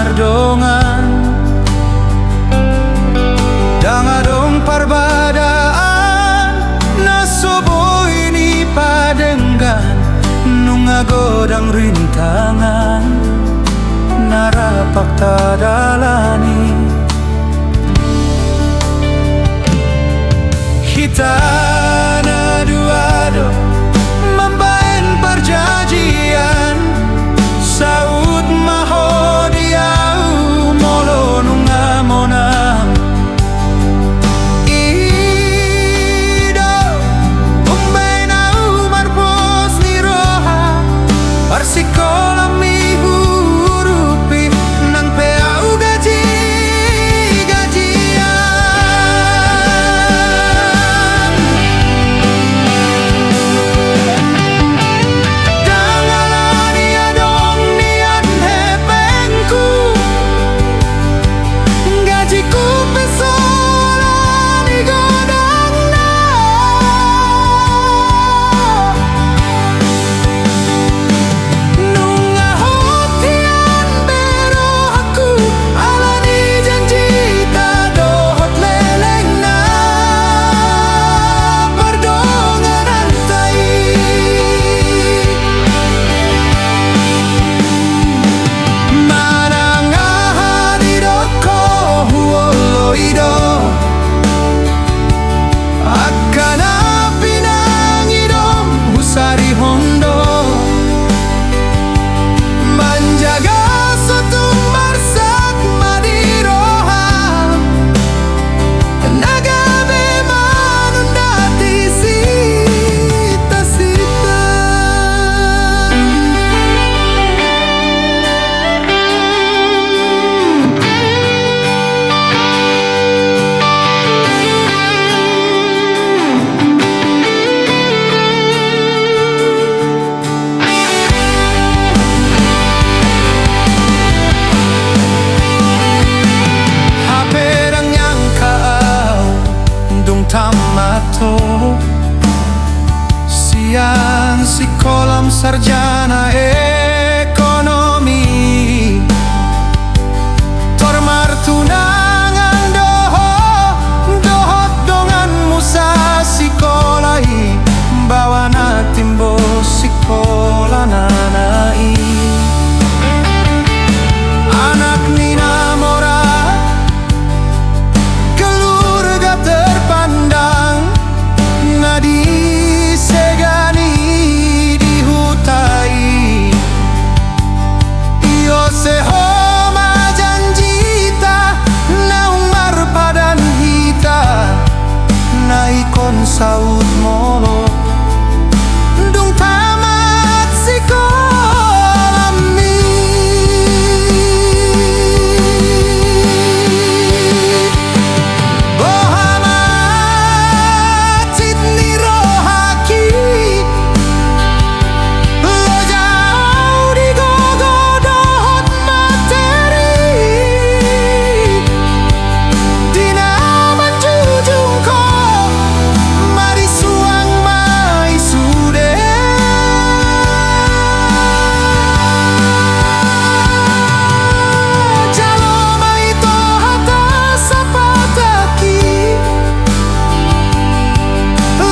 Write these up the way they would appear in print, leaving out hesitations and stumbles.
mardongan dangadong parbadaan nasobo ini padenggan nungagodang rintangan narapak tadalani kita na duado membaen perjanjian saud mahodiau molo nungamonang ido umbenau marpos ni roha parsikolam mi hurupi nang peau gajian dangalani adong nian hepengku gajiku pesolani godangna nungahotian bero aku alani janji tadohot lelengna pardongan antai manangahadidoko huoloido akana pinangidom husari hondo menjaga sotung marsak madiroha nagabe manundati sita-sita haperang yang kau dung tamato siang si kolam sarjana ekonomi tormar tunangan dohot dongan musa sikolai bawana timbo sikola nanai anak nina mora keluarga terpandang ngadi segani dihutai iyo sehoma janjita naung marpadan hita naikon saud molo dung tamat sikolam mi bohamat sidni rohaki lo jauh di gogodohot materi dina manjujungko mari suang mai sude jalo mai tohata sapataki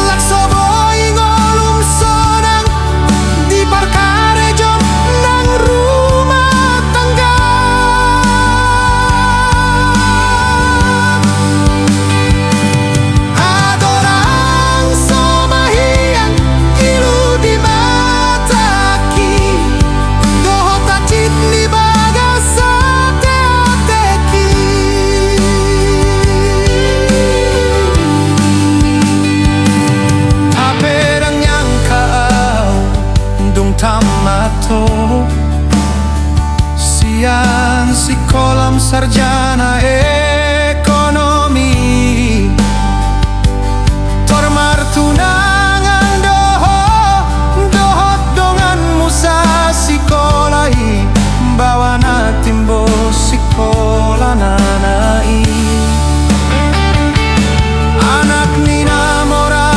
laksobo ingolum sonang di parkarejong nang rumah tangga adorang somahiang ilu di mataki dohot tacit ni bagasa teateki haperang yang kau dung tamato siang si kolam sarjana ekonomi tormar tunangan dohot dongan musa sikolai bawana timbo sikola nanai anak nina mora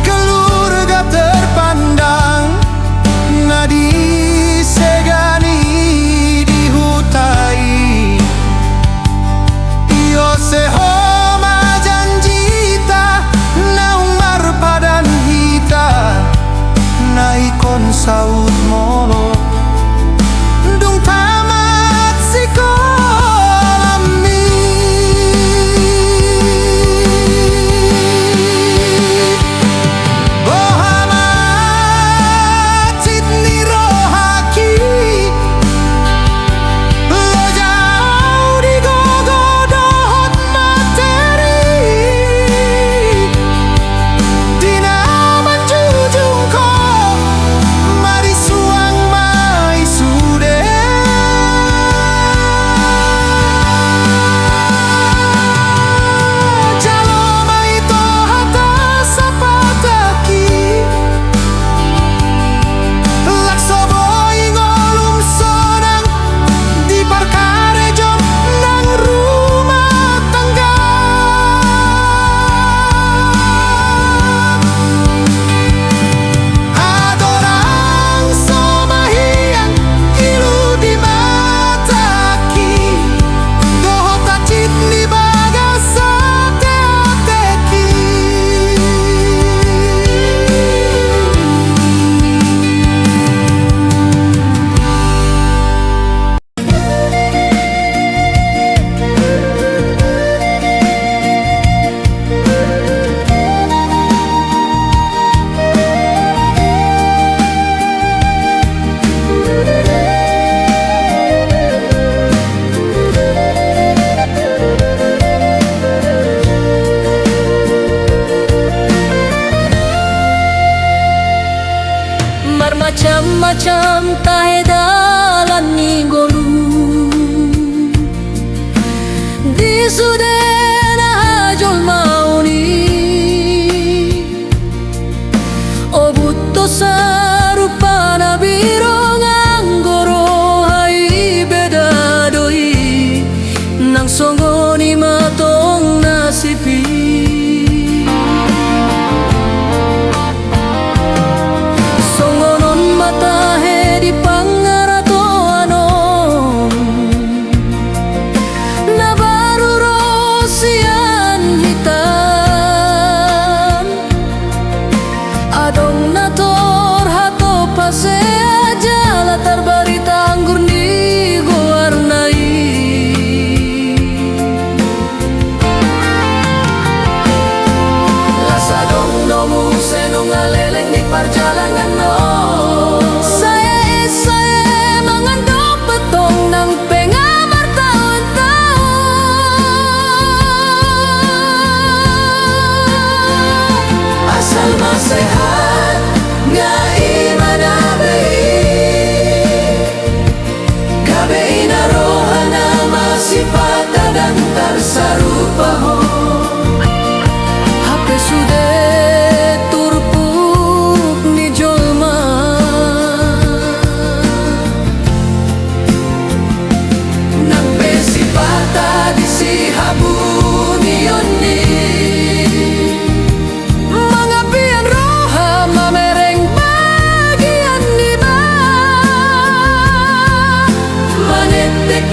keluarga terpandang ngadi segani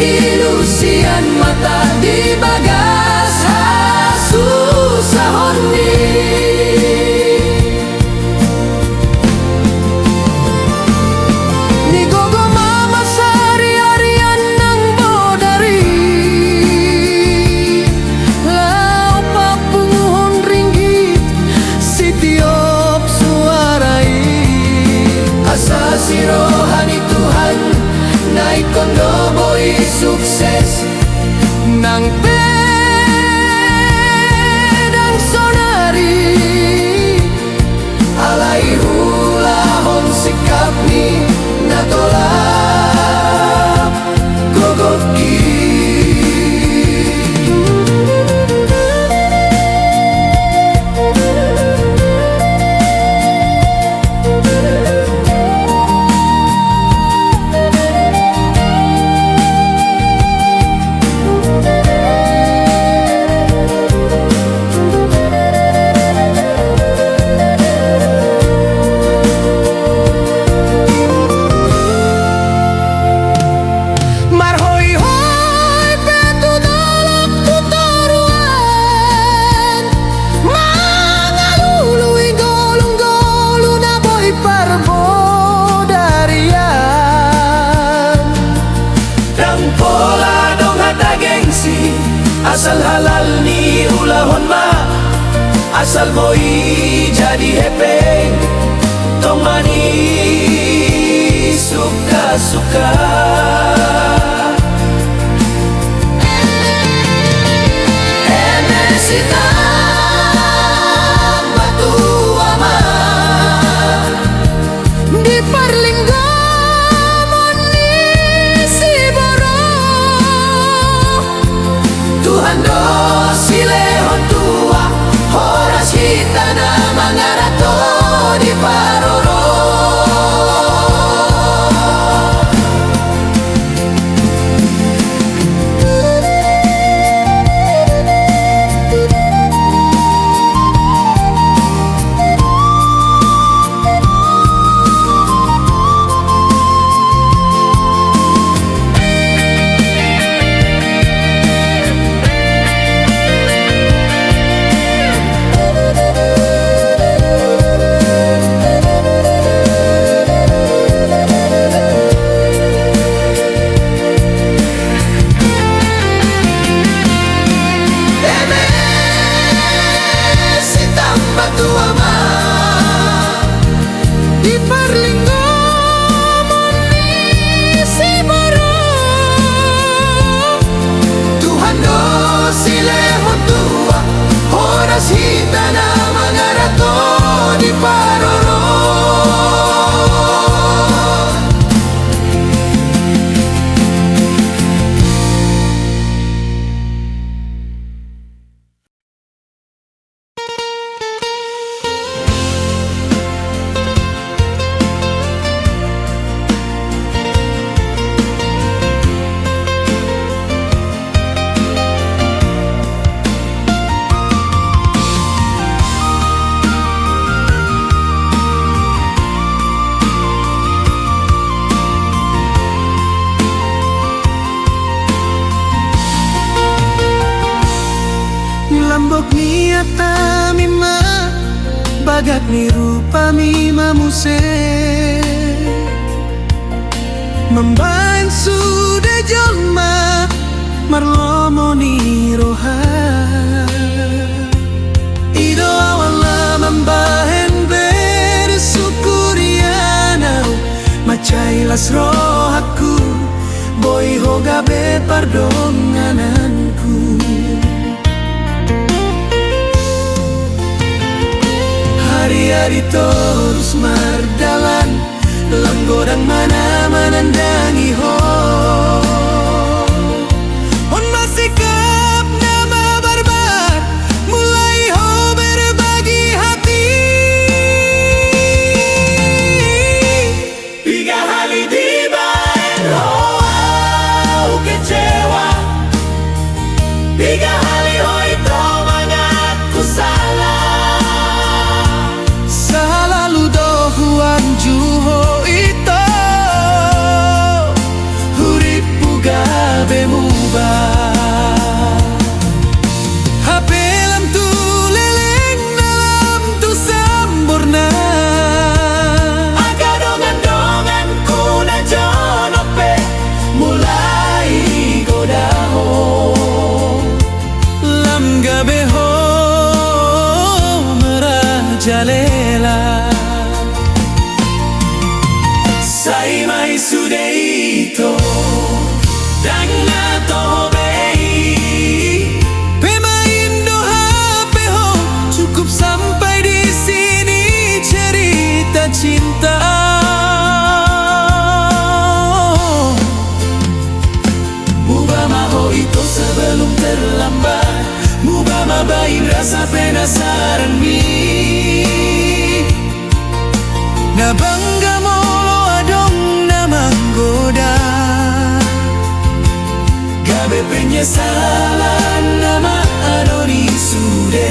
ilusian mata di bagas susah ni. Ni gogo mama sari-arian nang bodari lau papunguhon ringgit si tiop suarai Asa si rohani Tuhan naik kondo boy sukses nang pedang sonari alai hulahon sikap ni natolak gogoki. Asal halal ni ulahon ma, asal boy jadi hepeng, tong mani suka-suka. Enesita batu ama di Perlinggo Tuhan do silehon tua horas hitana mangarato di paroro. Lambok niata mima bagat ni rupa mima muse membain sudah jolma marlomo ni roha ido awala membahen bersukurianau macailas rohaku boy hoga be pardongananku. Hari-hari terus mardalan langgodang mana menandangi ho on masih kap nama barbar mulai ho berbagi hati. Tiga hari dibaen ho kecewa, tiga hari ho itu mengaku salah. Juho ito bemubah. Hapelam tu leleng dalam tu sempurna. Dongan kuna jonope mulai godaho. Lam gabeho merajalela. Sai mai sudeito danga tohobei. Pemain doha peho cukup sampai di sini cerita cinta. Mubah maho itu sebelum terlambat. Mubah mabain rasa penasaran mi. Na bangga molo adong na manggoda. Gabe penyesalan nama Adoni sude.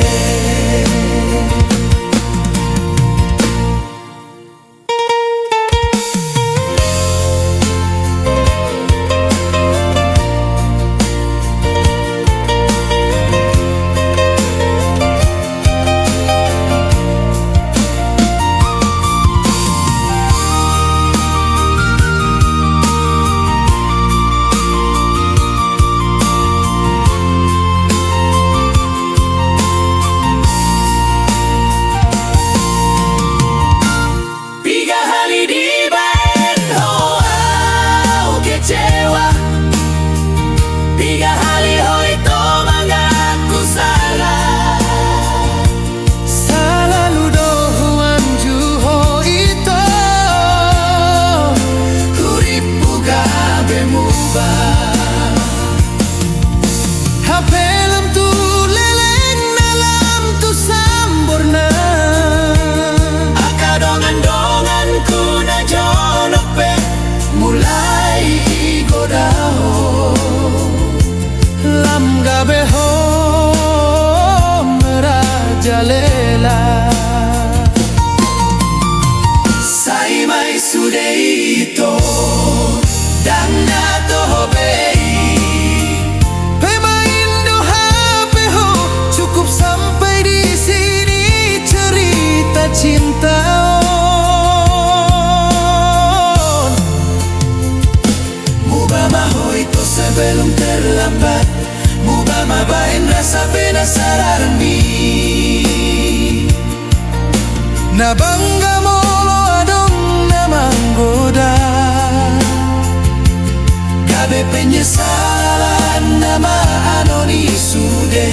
Hapelam tu leleng dalam tu sempurna. Dongan kuna jonope mulai godaho. Lam gabeho merajalela. Sai mai sudeito danga tohobei. Pemain doha peho cukup sampai di sini cerita cinta. Mubah maho itu sebelum terlambat. Mubah mabain rasa penasaran mi. Na bangga molo adong na manggoda. Gabe penyesalan nama Anoni sude.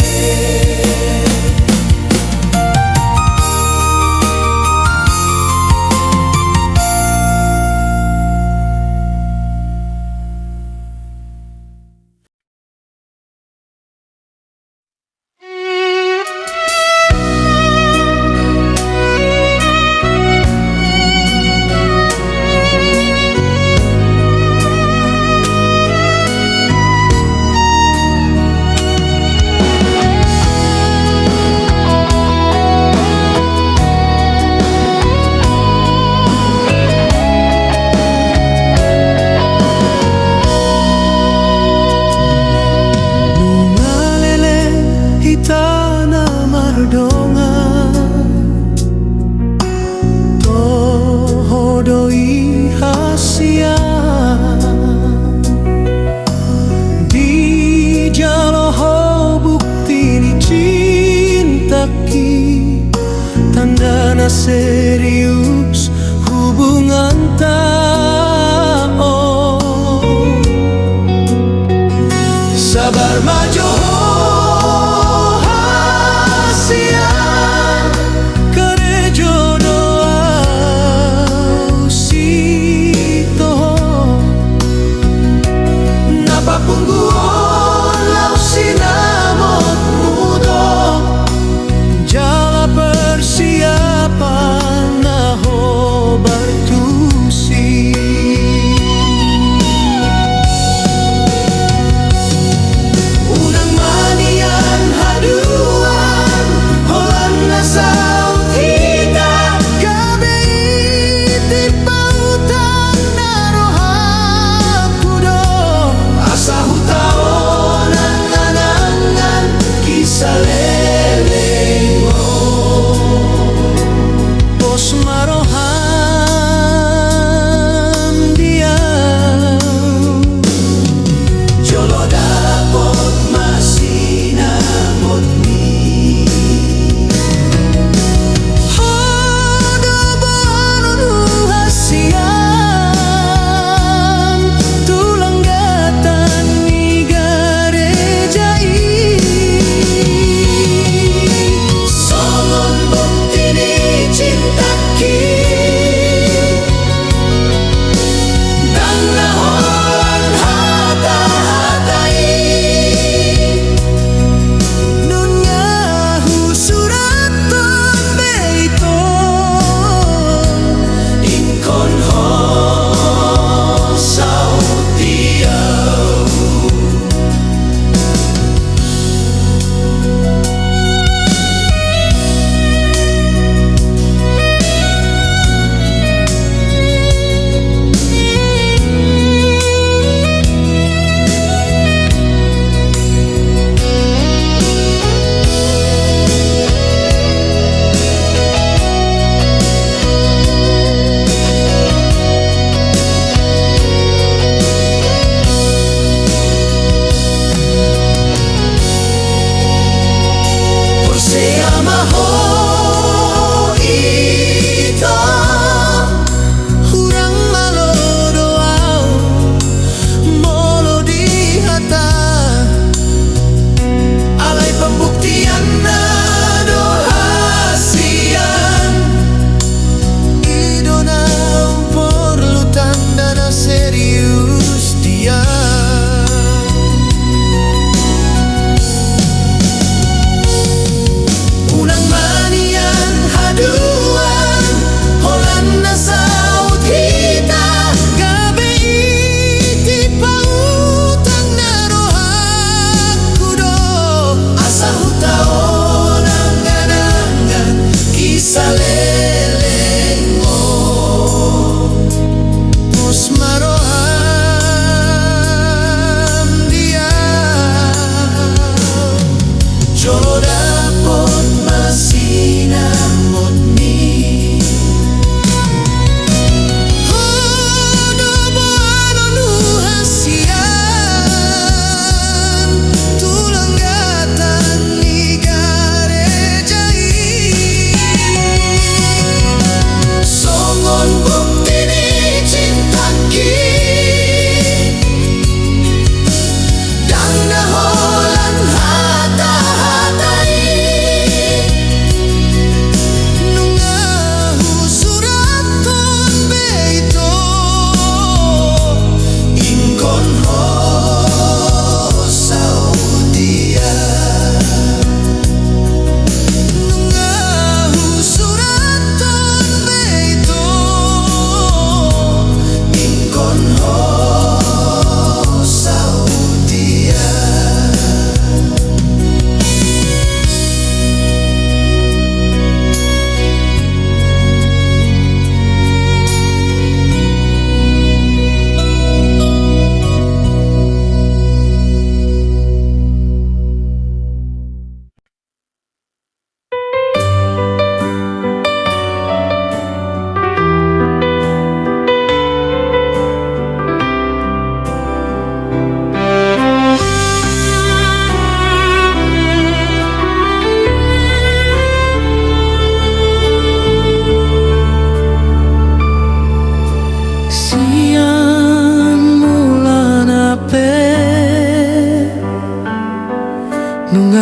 Serius hubungan tao. Sabar maju hasia kare jodoh sito. Napa pungguan lau sinamot mudo. Jala persiapan naho bertusi.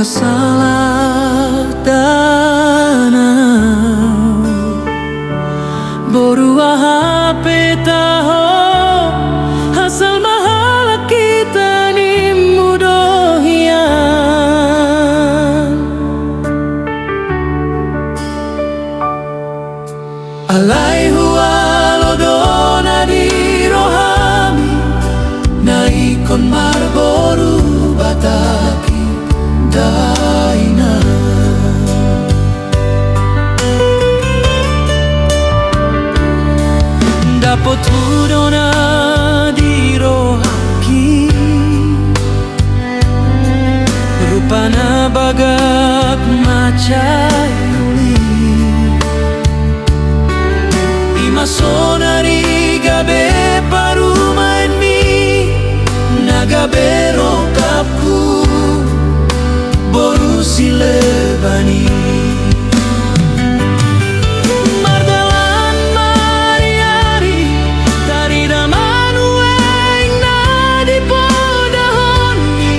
salah tanah Borua HP taho Asal mahala kita ni mudohian Alai hualodona di rohami Naikon marboru bataki daina Dapot hudona di rohaki Rupana bagak macai uli Imasonari gabe parumain mi Nagabe rokapku Boru silebani Mardalan mariari Dari daman ueng na di podahoni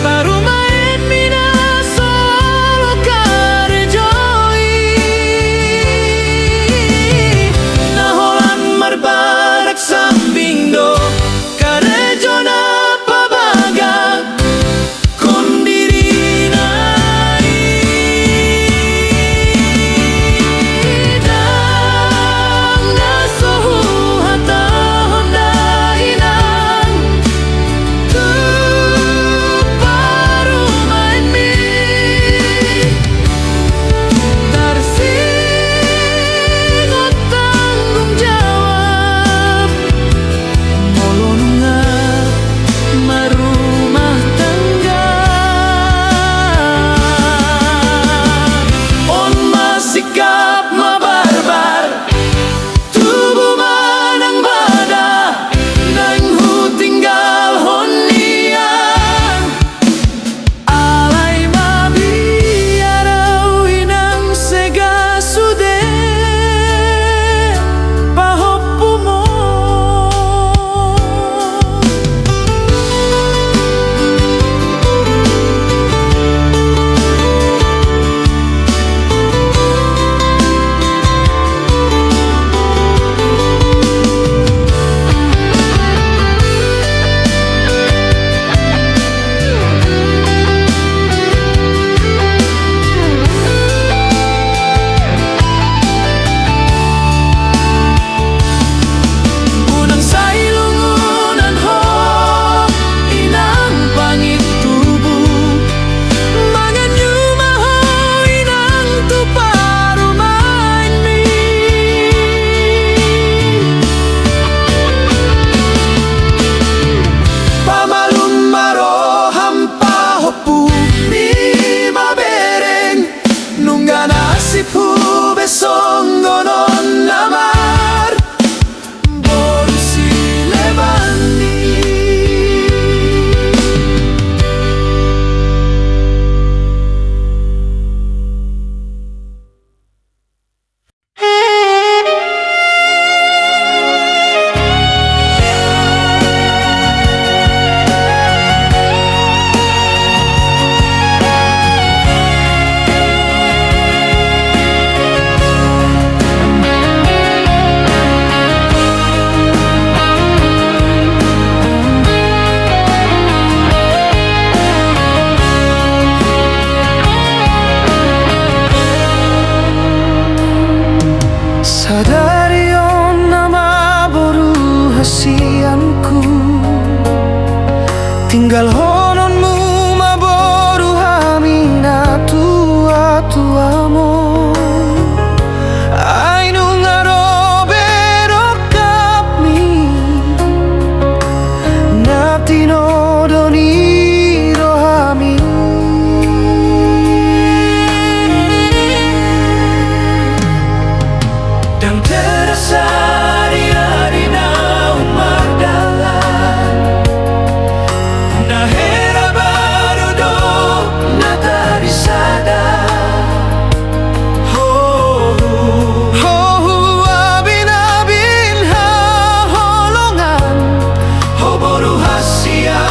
Parumain mina solo karejoi Naholan marbarak sambing do Karejona pabagak Tinggal hononmu maboru hamina tua-tuamo Ainu ngarobe rokapmi Natino doni rohami Dan terasa Sia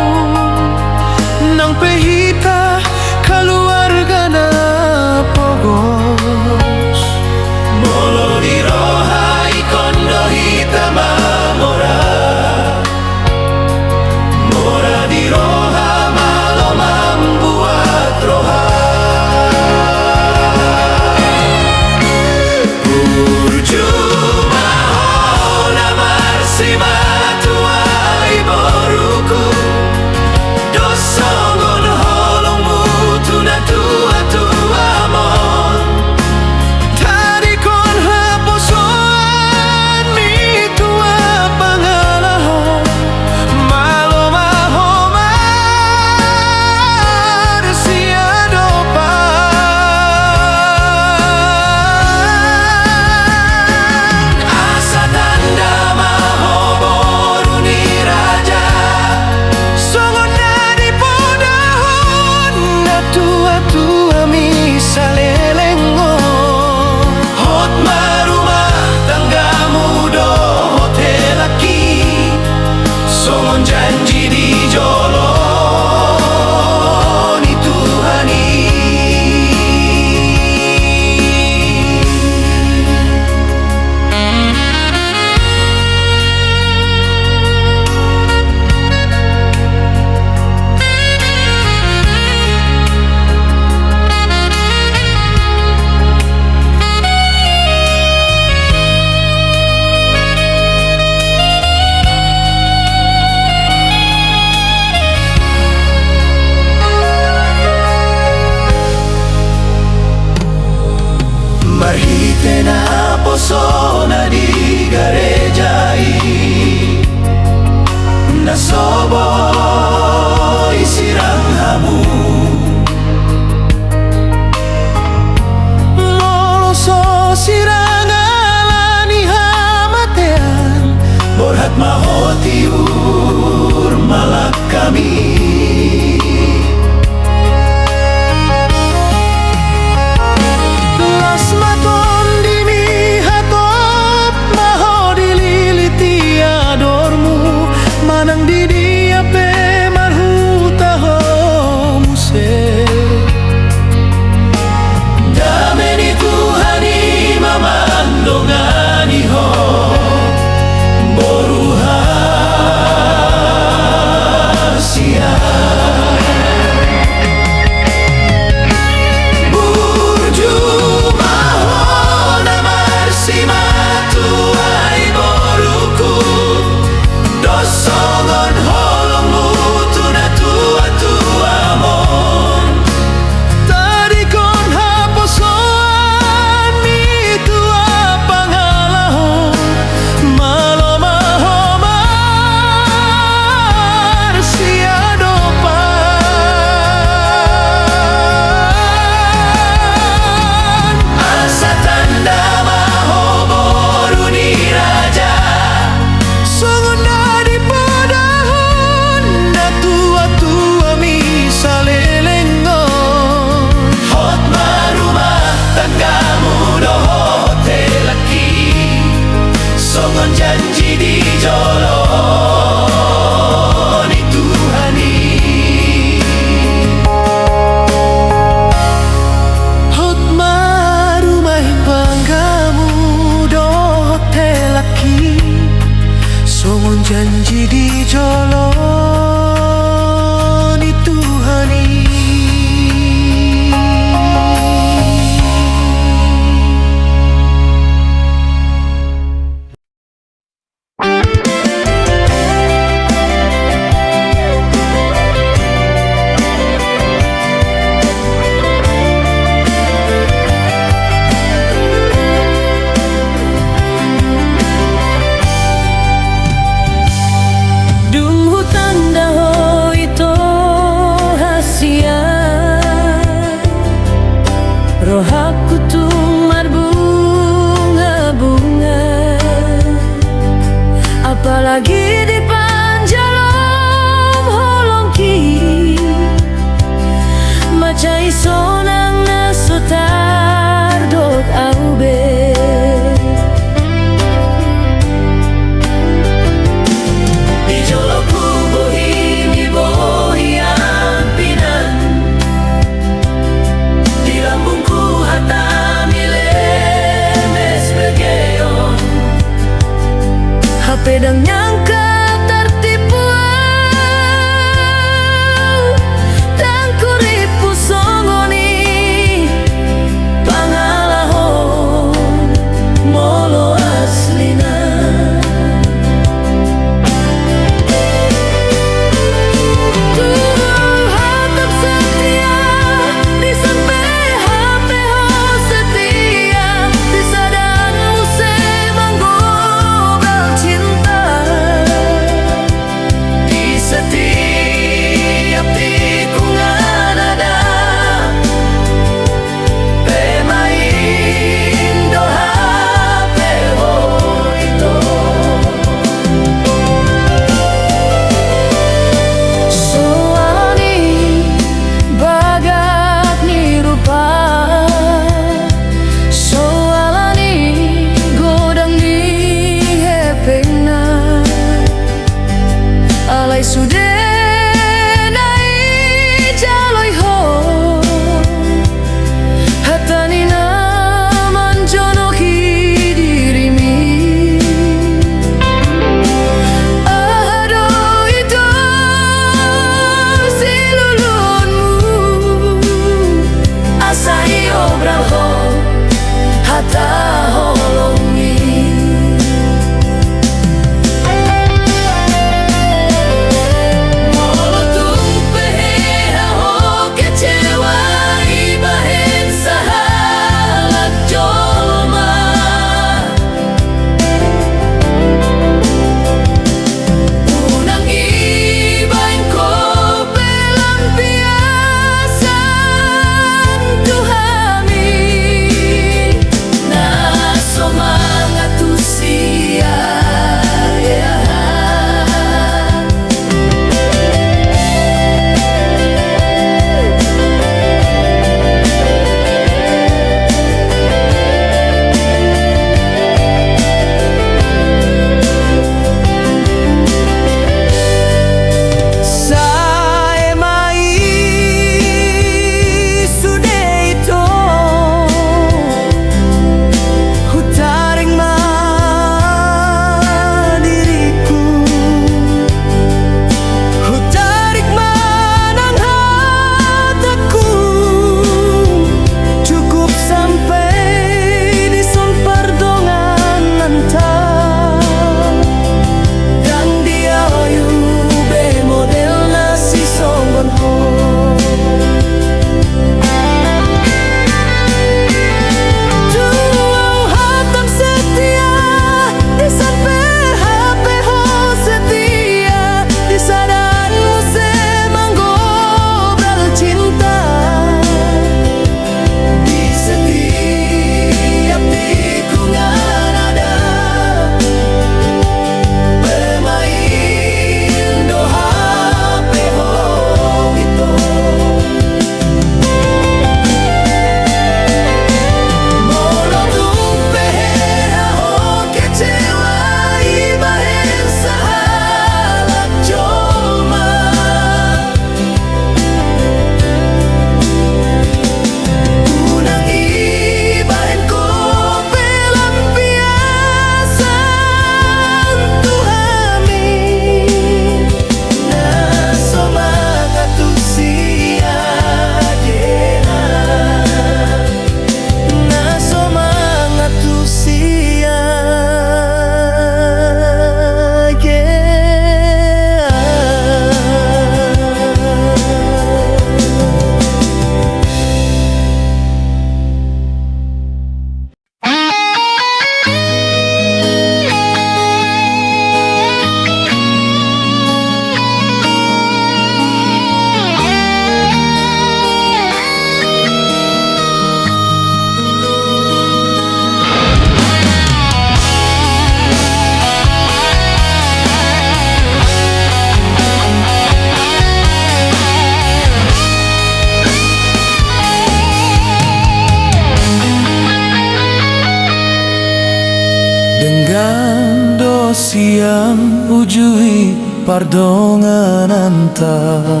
siang ujui pardongan antar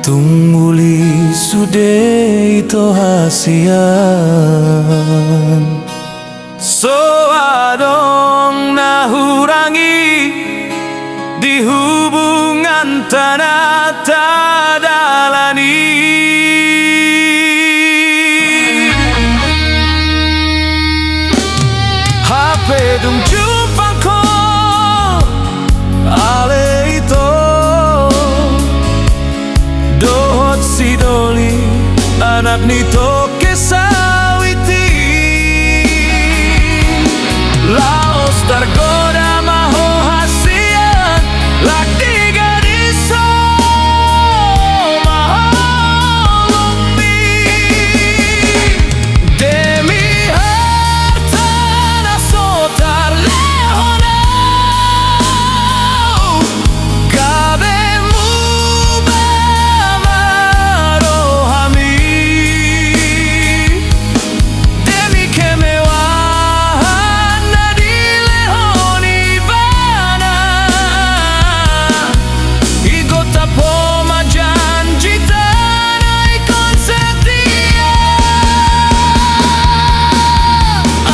tungguli sude ito hasian so adong nahurangi di hubungan tanah tadalani. HP dung jumpa ko ale ito dohot si Doli anak nito kesawiti laos tergoda maho hasian lak tiga diso maholumi demi harta nasotar lehona kabemu bamarohami demi kemewahan nadilehoni bana igota poma janji tanai konsetia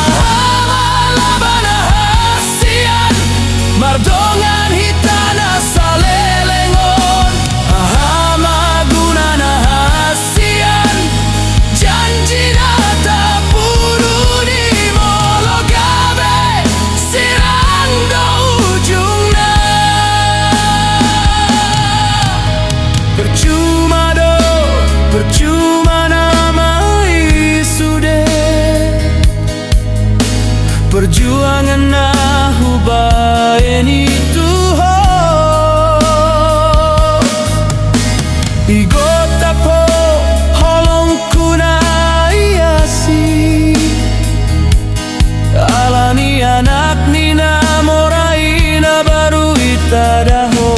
ahalabana hasian mardongan hitana salelengon ahamagunana hasian janji nata puru di mologabe sirang do ujungna percuma nama isude perjuangan nahu baen itu ho igota po holong kuna iasi alani anak nina moraina baru itadaho.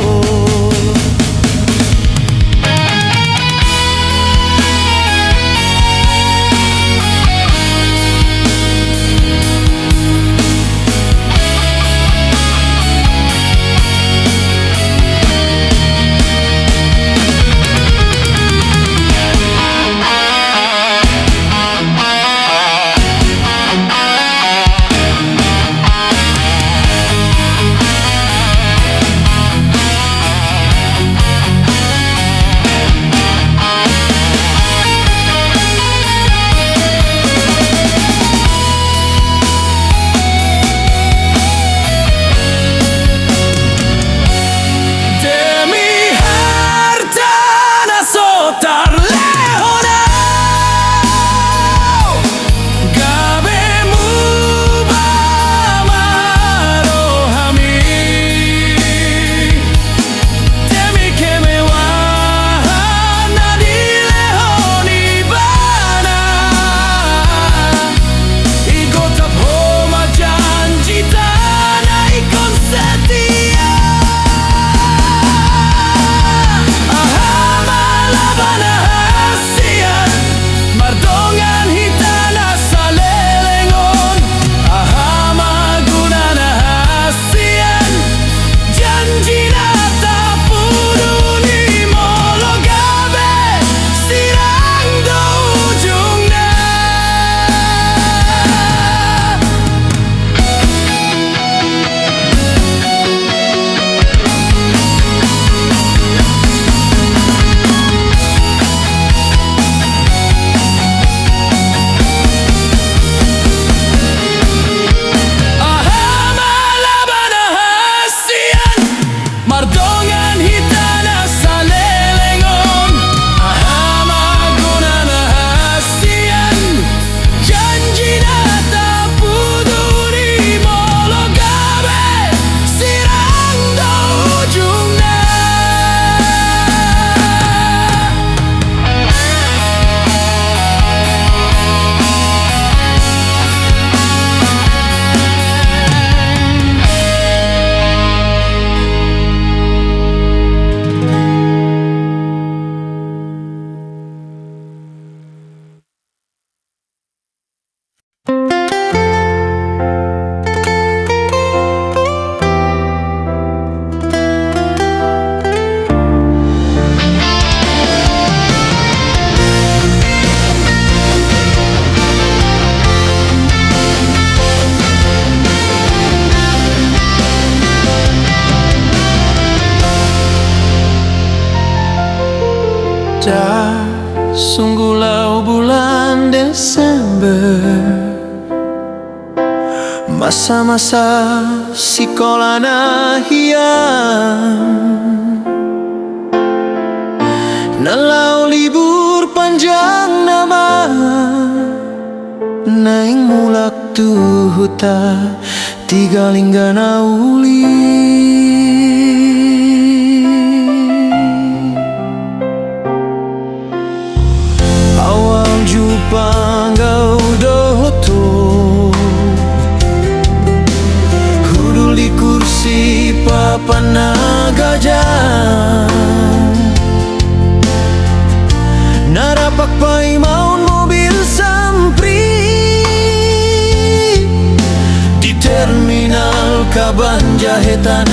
kita, sungguhlah bulan Desember, masa-masa sekolah nahian, nalau libur panjang nama, naing mulak tuhuta tiga linggana uli. Awal jumpa ngau doto, hudul di kursi papan gajah, narapak pai maun mobil sampri di terminal Kaban Jahetan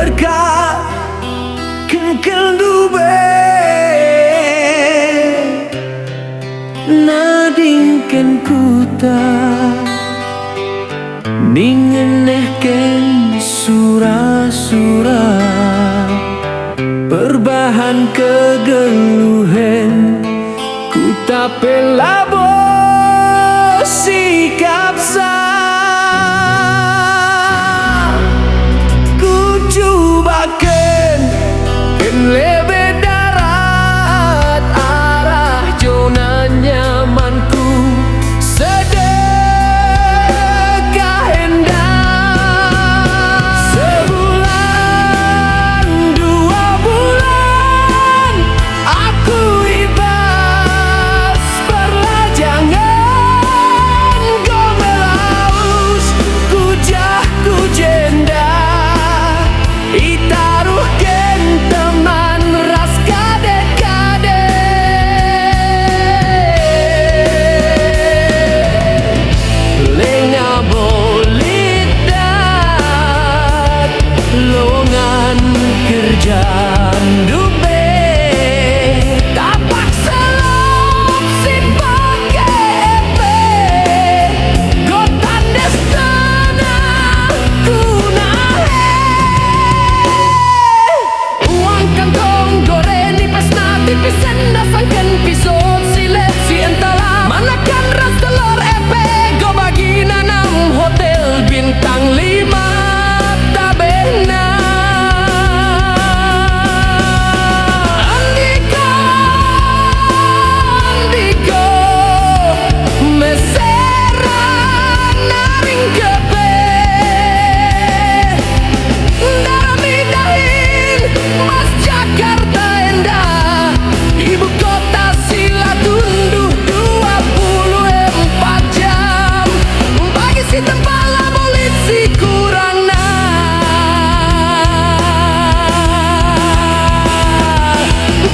berkat kengkel dube nadingken kuta ningenehken sura-sura perbahan kegeluhen ku tapelabo sikap sah ku cobakan lebe darat arah zona nyamanku sedekah hendak sebulan 2 bulan aku ibas perlajangan gomelaus kujah kujenda itaruh teman ras kade-kade lenga bolit dat longan kerjaan dube tapak selop si pake epe gotan destana kunahe uang kantong goreng nipis natipis endasangkan pisau silet si entala manakan ras telur epe go bagi nanam hotel bintang 5 tabena andiko andiko mesera naring kepe daramidahin mas Jakarta endah ibu kota sila tunduh 24 jam bagi si tempala bolit si kurang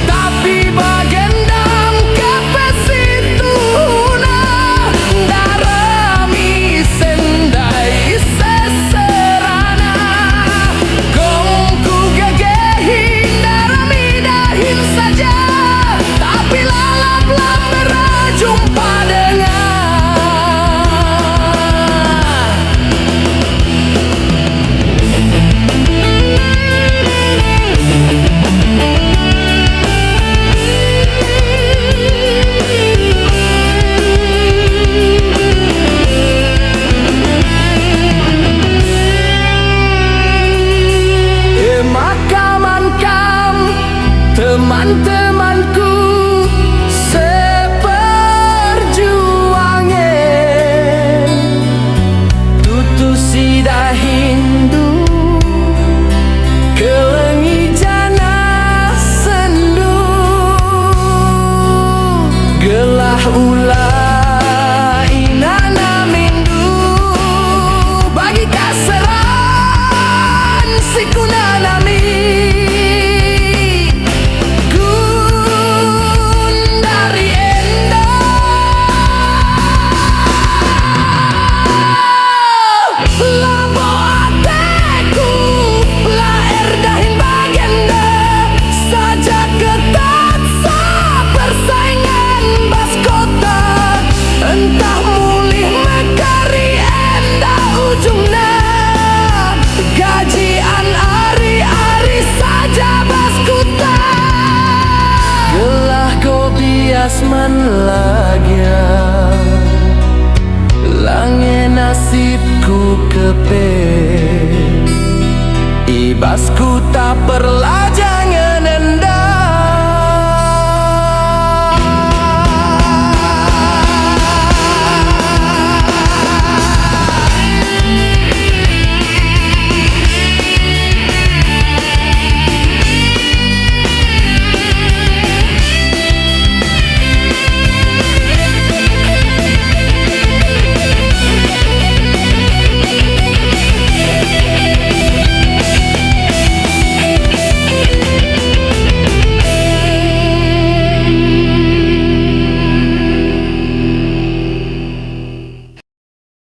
tapi bagendam kepesituna darami sendai seserana gongku gegehin darami dahin saja tapi lalaplah berjumpa dengan Makaman teman-temanku seperjuangan tutu sida Hindu kelengi jana sendu gelah ulah inana mindu bagi kaseran si kunanami Gundari Endo lamo ateku lahir dahin bagenda saja ketat sa persaingan bas kota entah mulih mekari enda ujungna gajian ari-ari saja bas kuta gelah go bias man lagya lange nasibku kepe ibasku tak perlahan